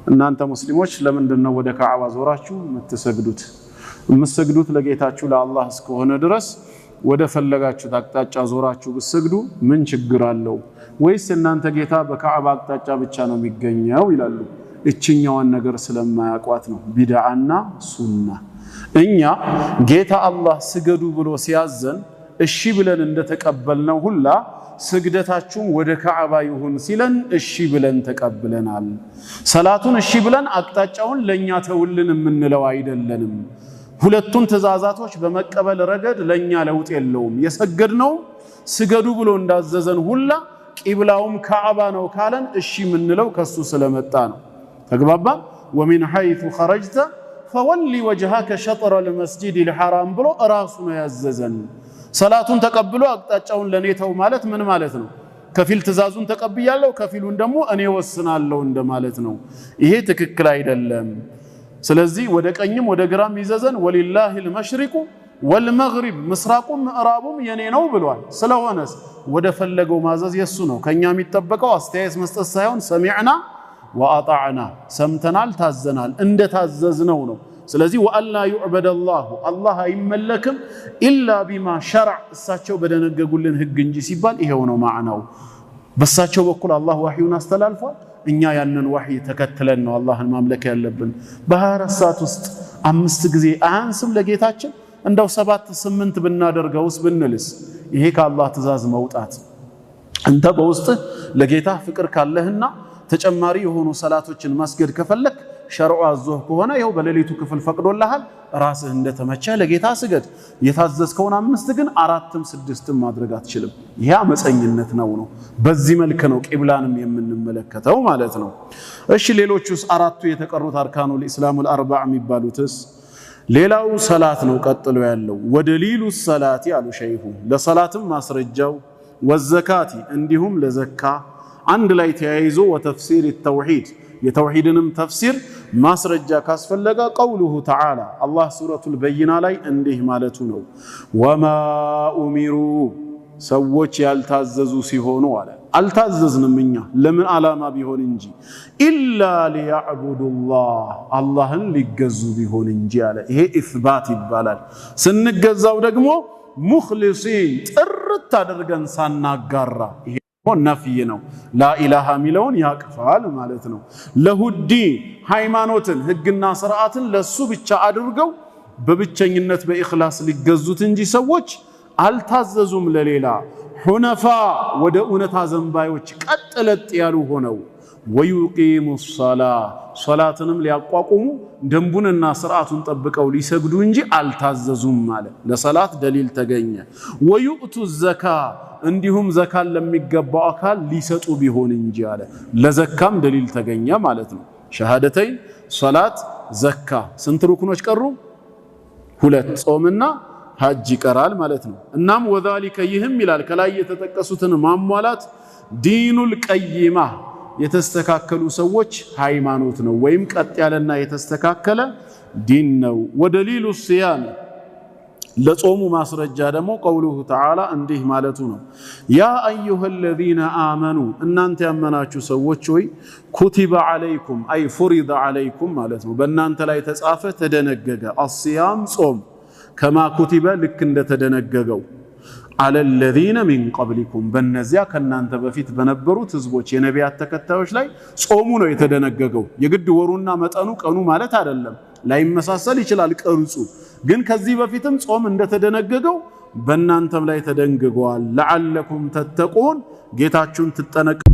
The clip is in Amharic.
እናንተ ሙስሊሞች ለምንድነው ወደ ካዕባ ዞራችሁ የምትሰግዱት ለጌታችሁ ለአላህ እስከሆነ ድረስ ወደ ፈለጋችሁ አቅጣጫ ዞራችሁ ብትሰግዱ ምን ችግር አለው ወይስ እናንተ ጌታ በካዕባ አቅጣጫ ብቻ ነው የሚገኘው ይላሉ እቺኛዋን ነገር ስለማያቋት ነው ቢድዓና ሱና እኛ ጌታ አላህ ስገዱ ብሎ ሲያዘን እሺ ብለን እንደተቀበልነው ሁላ ስግደታችሁም ወደ ካዕባ ይሁን ሲለን እሺ ብለን ተቀብለናል ሰላቱን እሺ ብለን አቅጣጫውን ለኛ ተውልን የምንለው አይደለንም ሁለቱን ትእዛዛቶች በመቀበል ረገድ ለኛ ለውጥ የለውም የሰገድነው ስገዱ ብሎ እንዳዘዘን ሁላ ቂብላውም ካዕባ ነው ካለን እሺ ምንለው ከሱ ስለመጣ ነው ተግባባ ومن حيث خرجت فولي وجهك شطر المسجد الحرام ብሎ ራሱ ነው ያዘዘን ሰላቱን ተቀብሎ አቅጣጫውን ለኔተው ማለት ምን ማለት ነው ከፊል ትእዛዙን ተቀብያለሁ ከፊሉን ደግሞ እኔ ወስናለሁ እንደማለት ነው ይሄ ትክክል አይደለም ስለዚህ ወደ ቀኝም ወደ ግራም ይዘዘን ወሊላሂ المشرق والمغرب ምስራቁም ምዕራቡም የኔ ነው ብሏል ስለሆነስ ወደ ፈለገው ማዘዝ የሱ ነው ከኛ የሚጠበቀው አስተያየት መስጠት ሳይሆን ሰሚዕና ወአጣዕና ሰምተናል ታዘናል እንደ ታዘዝነው ነው ስለዚህ ወአላ يعبد الله አይመለክም ኢላ ቢማ ሸርዕ እሳቸው በደነገጉልን ህግ እንጂ ሲባል ይሄው ነው ማዕናው በሳቸው በኩል አላህ ወህዩን አስተላልፏል እኛ ያንን ወህይ ተከትለን ነው አላህን ማምለክ ያለብን በ24 ሰዓት ውስጥ 5 ጊዜ አንስም ለጌታችን እንደው 7-8 ብናደርገውስ ብንልስ ይሄ ከአላህ ትእዛዝ መውጣት አንተ በውስጥ ለጌታ ፍቅር ካለህና ተጨማሪ የሆኑ ሰላቶችን መስገድ ከፈለክ ሸርዑ አዘህ ከሆነ ይሄው በሌሊቱ ክፍል ፈቅዶልሃል ራስህ እንደተመቸ ለጌታ ስገድ የታዘዝከውን 5 ግን 4ም 6ም ማድረግ አትችልም ይሄ አመፀኝነት ነው በዚህ መልኩ ነው ቂብላንም የምንመለከተው ማለት ነው እሺ ሌሎቹስ አራቱ የተቀሩት አርካኑል ኢስላሙል አርባዕ የሚባሉትስ ሌላው ሰላት ነው ቀጥሎ ያለው ወደሊሉ ሰላቲ አሉ ሸይኹ ለሰላትም ማስረጃው ወዘካቲ እንዲሁም ለዘካ አንድ ላይ ተያይዞ ወተፍሲር التوحيد የተውሂድንም ተፍሲር ማስረጃ ካስፈለገ ቀውሉሁ ተዓላ አላህ ሱረቱል በይና ላይ እንዲህ ማለቱ ነው ወማ ኡሚሩ ሰዎች ያልታዘዙ ሲሆኑ አለ አልታዘዝንም እኛ ለምን ዓላማ ቢሆን እንጂ ኢላ ሊያዕቡዱላህ አላህን ሊገዙ ቢሆን እንጂ አለ ይሄ ኢስባት ይባላል ስንገዛው ደግሞ ሙኽሊሲን ጥርት አድርገን ሳናጋራ ነፍይ ነው ላኢላሃ ሚለውን ያቅፋል ማለት ነው ለሁዲ ሃይማኖትን ህግና ሥርዓትን ለሱ ብቻ አድርገው በብቸኝነት በእኽላስ ሊገዙት እንጂ ሰዎች አልታዘዙም ለሌላ ሁነፋ ወደ እውነታ ዘንባዮች ቀጥለጥ ያሉ ሆነው ወዩቂሙ ሶላትንም ሊያቋቁሙ ደንቡንና ሥርዓቱን ጠብቀው ሊሰግዱ እንጂ አልታዘዙም ማለት ለሰላት ደሊል ተገኘ ወዩእቱ ዘካ እንዲሁም ዘካን ለሚገባው አካል ሊሰጡ ቢሆን እንጂ አለ ለዘካም ደሊል ተገኘ ማለት ነው ሸሃደተይ ሶላት ዘካ ስንት ሩክኖች ቀሩ 2 ጾምና ሐጅ ይቀራል ማለት ነው እናም ወዛሊከ ይህም ይላል ከላይ የተጠቀሱትን ማሟላት ዲኑል ቀይማ የተስተካከሉ ሰዎች ሃይማኖት ነው ወይም ቀጥ ያለና የተስተካከለ ዲን ነው ወደሊሉ ሲያም ለጾሙ ማስረጃ ደግሞ ቀውሉሁ ተዓላ እንዲህ ማለቱ ነው ያ አዩሀለዚነ አመኑ እናንተ ያመናችሁ ሰዎች ሆይ ኩቲበ አለይኩም አይ ፉሪደ አለይኩም ማለት ነው በእናንተ ላይ ተጻፈ ተደነገገ አስያም ጾም ከማ ኩቲበ ልክ እንደተደነገገው አለለዚነ ሚን ቀብሊኩም በእነዚያ ከናንተ በፊት በነበሩት ህዝቦች የነቢያት ተከታዮች ላይ ጾሙ ነው የተደነገገው የግድ ወሩና መጠኑ ቀኑ ማለት አይደለም ላይመሳሰል ይችላል ቅርጹ ግን ከዚህ በፊትም ጾም እንደተደነገገው በእናንተም ላይ ተደንግጓል ለዓለኩም ተተቁን ጌታችሁን ትጠነቀቁ